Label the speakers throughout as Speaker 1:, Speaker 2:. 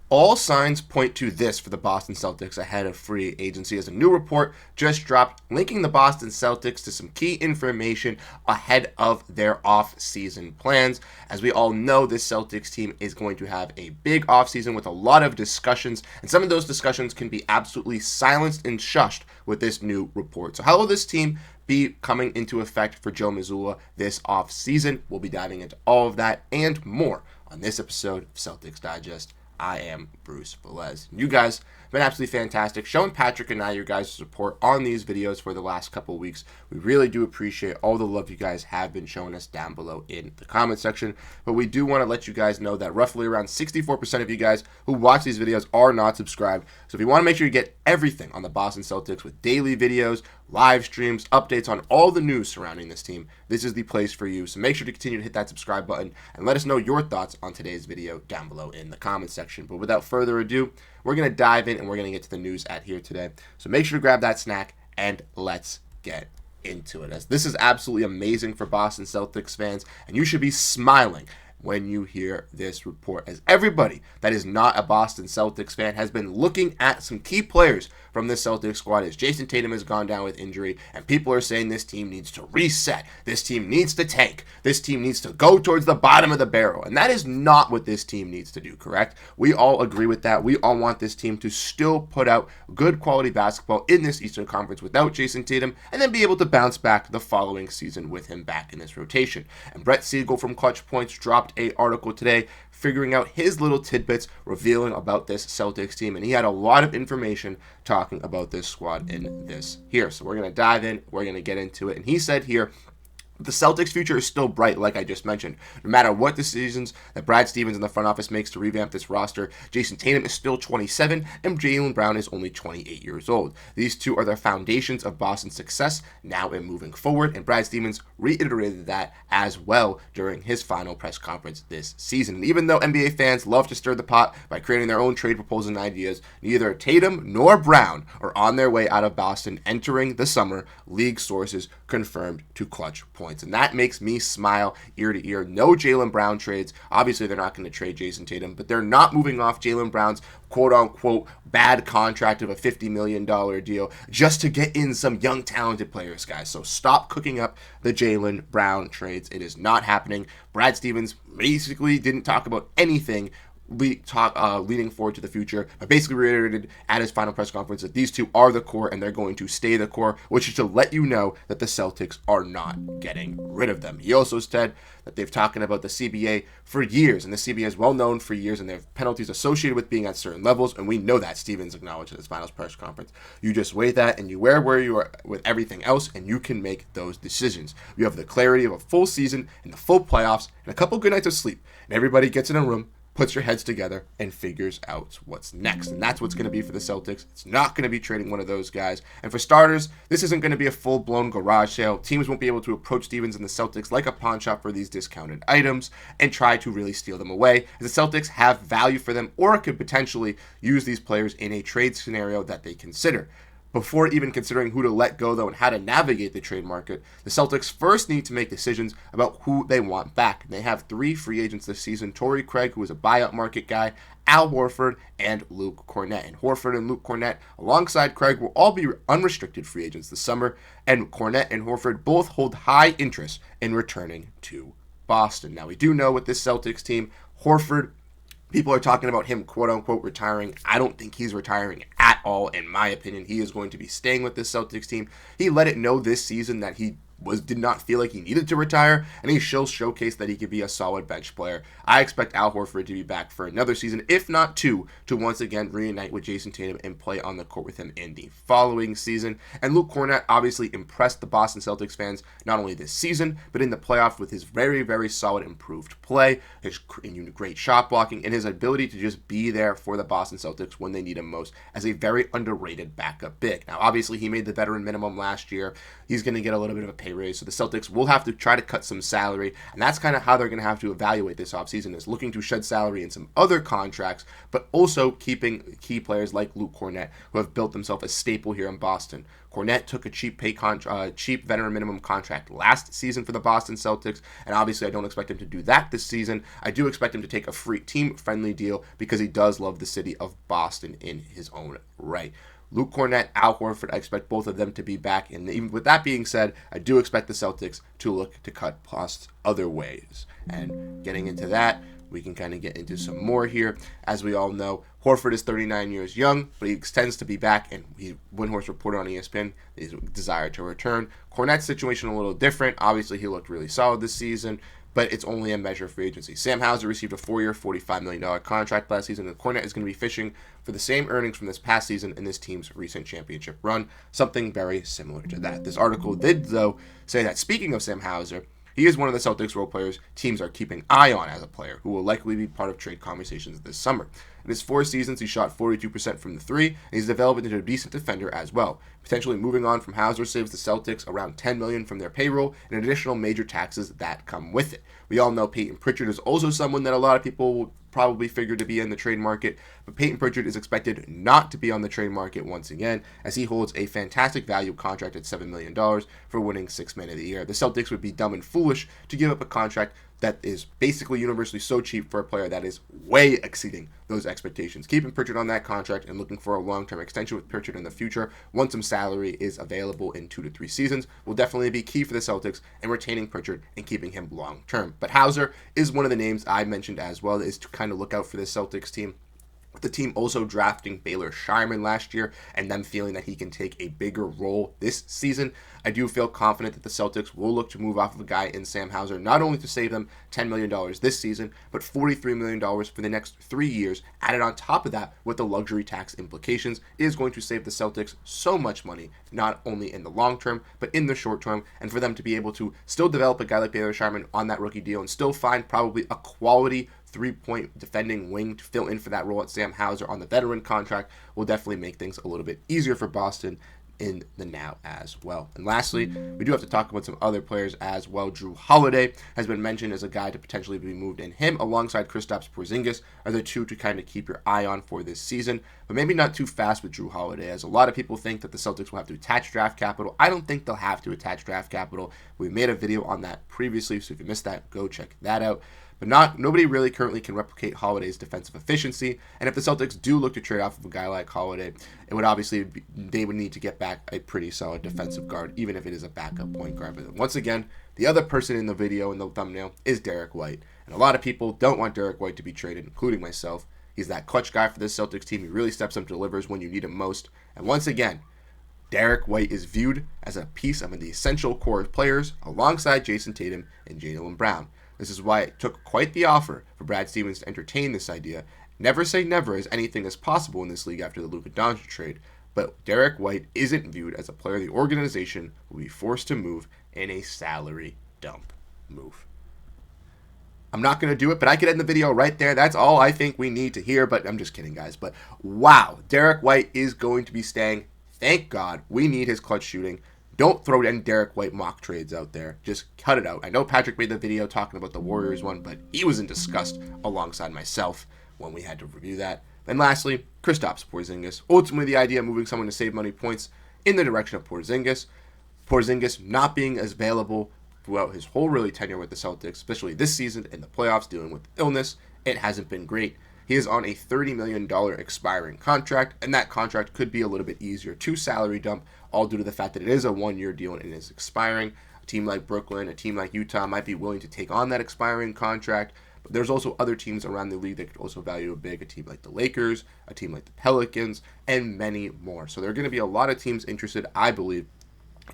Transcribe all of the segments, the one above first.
Speaker 1: All signs point to this for the Boston Celtics ahead of free agency, as a new report just dropped linking the Boston Celtics to some key information ahead of their off-season plans. As we all know, this Celtics team is going to have a big off-season with a lot of discussions, and some of those discussions can be absolutely silenced and shushed with this new report. So how will this team be coming into effect for Joe Mazzulla this off-season? We'll be diving into all of that and more on this episode of Celtics Digest. I am Bruce Veliz. You guys have been absolutely fantastic, showing Patrick and I your guys' support on these videos for the last couple of weeks. We really do appreciate all the love you guys have been showing us down below in the comment section. But we do want to let you guys know that roughly around 64% of you guys who watch these videos are not subscribed. So if you want to make sure you get everything on the Boston Celtics with daily videos, live streams, updates on all the news surrounding this team, this is the place for you. So make sure to continue to hit that subscribe button and let us know your thoughts on today's video down below in the comment section. But without further ado, we're going to dive in and we're going to get to the news at here today. So make sure to grab that snack and let's get into it, as this is absolutely amazing for Boston Celtics fans, and you should be smiling when you hear this report, as everybody that is not a Boston Celtics fan has been looking at some key players from this Celtics squad, as Jayson Tatum has gone down with injury, and people are saying this team needs to reset, this team needs to tank, this team needs to go towards the bottom of the barrel, and that is not what this team needs to do, correct? We all agree with that. We all want this team to still put out good quality basketball in this Eastern Conference without Jayson Tatum, and then be able to bounce back the following season with him back in this rotation. And Brett Siegel from Clutch Points dropped a article today figuring out his little tidbits revealing about this Celtics team, and he had a lot of information talking about this squad in this here. So we're going to dive in, we're going to get into it, and he said here, the Celtics' future is still bright, like I just mentioned. No matter what decisions that Brad Stevens in the front office makes to revamp this roster, Jayson Tatum is still 27 and Jaylen Brown is only 28 years old. These two are the foundations of Boston's success now and moving forward, and Brad Stevens reiterated that as well during his final press conference this season. And even though NBA fans love to stir the pot by creating their own trade proposals and ideas, neither Tatum nor Brown are on their way out of Boston entering the summer, league sources confirmed to Clutch Points. And that makes me smile ear to ear. No Jaylen Brown trades. Obviously, they're not going to trade Jayson Tatum, but they're not moving off Jaylen Brown's quote-unquote bad contract of a $50 million deal just to get in some young, talented players, guys. So stop cooking up the Jaylen Brown trades. It is not happening. Brad Stevens basically didn't talk about anything leading forward to the future, but basically reiterated at his final press conference that these two are the core and they're going to stay the core, which is to let you know that the Celtics are not getting rid of them. He also said that they've talking about the CBA for years, and the CBA is well known for years, and there are penalties associated with being at certain levels, and we know that. Stevens acknowledged at his final press conference. You just weigh that and you wear where you are with everything else, and you can make those decisions. You have the clarity of a full season and the full playoffs and a couple good nights of sleep, and everybody gets in a room, puts your heads together, and figures out what's next. And that's what's going to be for the Celtics. It's not going to be trading one of those guys. And for starters, this isn't going to be a full-blown garage sale. Teams won't be able to approach Stevens and the Celtics like a pawn shop for these discounted items and try to really steal them away, as the Celtics have value for them or could potentially use these players in a trade scenario that they consider. Before even considering who to let go, though, and how to navigate the trade market, the Celtics first need to make decisions about who they want back. They have 3 free agents this season: Torrey Craig, who is a buyout market guy, Al Horford, and Luke Kornet. And Horford and Luke Kornet, alongside Craig, will all be unrestricted free agents this summer, and Kornet and Horford both hold high interest in returning to Boston. Now, we do know with this Celtics team, Horford, people are talking about him, quote-unquote, retiring. I don't think he's retiring at all, in my opinion. He is going to be staying with this Celtics team. He let it know this season that he did not feel like he needed to retire, and he showcased that he could be a solid bench player. I expect Al Horford to be back for another season, if not 2, to once again reunite with Jayson Tatum and play on the court with him in the following season. And Luke Kornet obviously impressed the Boston Celtics fans not only this season, but in the playoffs with his very, very solid improved play, his great shot blocking, and his ability to just be there for the Boston Celtics when they need him most as a very underrated backup big. Now, obviously, he made the veteran minimum last year. He's going to get a little bit of a pay raise. So the Celtics will have to try to cut some salary, and that's kind of how they're going to have to evaluate this offseason, is looking to shed salary in some other contracts, but also keeping key players like Luke Kornet, who have built themselves a staple here in Boston. Kornet took a cheap veteran minimum contract last season for the Boston Celtics, and obviously I don't expect him to do that this season. I do expect him to take a free team-friendly deal because he does love the city of Boston in his own right. Luke Kornet, Al Horford, I expect both of them to be back. And even with that being said, I do expect the Celtics to look to cut costs other ways. And getting into that, we can kind of get into some more here. As we all know, Horford is 39 years young, but he extends to be back, and Windhorst reported on ESPN his desire to return. Kornet's situation a little different. Obviously, he looked really solid this season, but it's only a measure for agency. Sam Hauser received a 4-year, $45 million contract last season, and Kornet is going to be fishing for the same earnings from this past season in this team's recent championship run, something very similar to that. This article did, though, say that speaking of Sam Hauser, he is one of the Celtics role players teams are keeping eye on as a player who will likely be part of trade conversations this summer. In his 4 seasons, he shot 42% from the 3, and he's developed into a decent defender as well. Potentially moving on from Hauser saves the Celtics around $10 million from their payroll and additional major taxes that come with it. We all know Peyton Pritchard is also someone that a lot of people will probably figure to be in the trade market, but Peyton Pritchard is expected not to be on the trade market once again, as he holds a fantastic value contract at $7 million for winning 6th Man of the Year. The Celtics would be dumb and foolish to give up a contract that is basically universally so cheap for a player that is way exceeding those expectations. Keeping Pritchard on that contract and looking for a long-term extension with Pritchard in the future, once some salary is available in 2 to 3 seasons, will definitely be key for the Celtics in retaining Pritchard and keeping him long-term. But Hauser is one of the names I mentioned as well, is to kind of look out for this Celtics team. With the team also drafting Baylor Scheierman last year and them feeling that he can take a bigger role this season, I do feel confident that the Celtics will look to move off of a guy in Sam Hauser, not only to save them $10 million this season, but $43 million for the next 3 years. Added on top of that, with the luxury tax implications, is going to save the Celtics so much money, not only in the long term, but in the short term, and for them to be able to still develop a guy like Baylor Scheierman on that rookie deal and still find probably a quality 3-point defending wing to fill in for that role at Sam Hauser on the veteran contract will definitely make things a little bit easier for Boston in the now as well. And lastly, we do have to talk about some other players as well. Jrue Holiday has been mentioned as a guy to potentially be moved, and him alongside Kristaps Porziņģis are the two to kind of keep your eye on for this season, but maybe not too fast with Jrue Holiday, as a lot of people think that the Celtics will have to attach draft capital. I don't think they'll have to attach draft capital. We made a video on that previously, so if you missed that, go check that out. But nobody really currently can replicate Holiday's defensive efficiency, and if the Celtics do look to trade off of a guy like Holiday, it would obviously they would need to get back a pretty solid defensive guard, even if it is a backup point guard. But once again, the other person in the video in the thumbnail is Derrick White, and a lot of people don't want Derrick White to be traded, including myself. He's that clutch guy for this Celtics team. He really steps up, delivers when you need him most, and once again, Derrick White is viewed as a piece of the essential core of players alongside Jayson Tatum and Jaylen Brown. This is why it took quite the offer for Brad Stevens to entertain this idea. Never say never, as anything is possible in this league after the Luka Doncic trade, but Derrick White isn't viewed as a player the organization will be forced to move in a salary dump move. I'm not going to do it, but I could end the video right there. That's all I think we need to hear, but I'm just kidding, guys. But wow, Derrick White is going to be staying. Thank God. We need his clutch shooting. Don't throw any Derrick White mock trades out there. Just cut it out. I know Patrick made the video talking about the Warriors one, but he was in disgust alongside myself when we had to review that. And lastly, Kristaps Porziņģis. Ultimately, the idea of moving someone to save money points in the direction of Porziņģis. Porziņģis not being as available throughout his whole really tenure with the Celtics, especially this season in the playoffs dealing with illness. It hasn't been great. He is on a $30 million expiring contract, and that contract could be a little bit easier to salary dump, all due to the fact that it is a 1-year deal and it is expiring. A team like Brooklyn, a team like Utah might be willing to take on that expiring contract, but there's also other teams around the league that could also value a team like the Lakers, a team like the Pelicans, and many more. So there are going to be a lot of teams interested, I believe,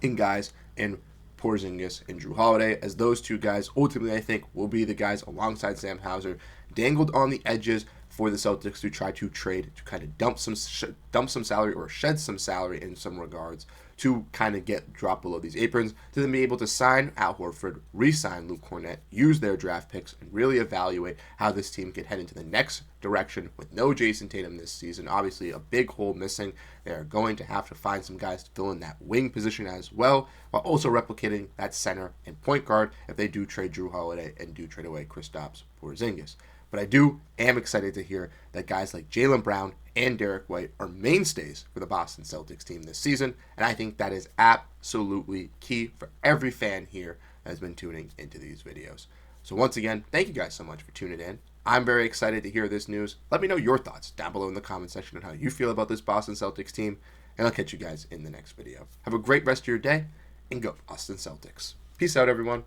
Speaker 1: in guys in Porziņģis and Jrue Holiday, as those two guys ultimately I think will be the guys alongside Sam Hauser dangled on the edges for the Celtics to try to trade, to kind of dump some salary or shed some salary in some regards to kind of get dropped below these aprons, to then be able to sign Al Horford, re-sign Luke Kornet, use their draft picks, and really evaluate how this team could head into the next direction with no Jayson Tatum this season. Obviously, a big hole missing. They are going to have to find some guys to fill in that wing position as well, while also replicating that center and point guard if they do trade Jrue Holiday and do trade away Kristaps Porziņģis. But I am excited to hear that guys like Jaylen Brown and Derrick White are mainstays for the Boston Celtics team this season, and I think that is absolutely key for every fan here that has been tuning into these videos. So once again, thank you guys so much for tuning in. I'm very excited to hear this news. Let me know your thoughts down below in the comment section on how you feel about this Boston Celtics team, and I'll catch you guys in the next video. Have a great rest of your day, and go Boston Celtics. Peace out, everyone.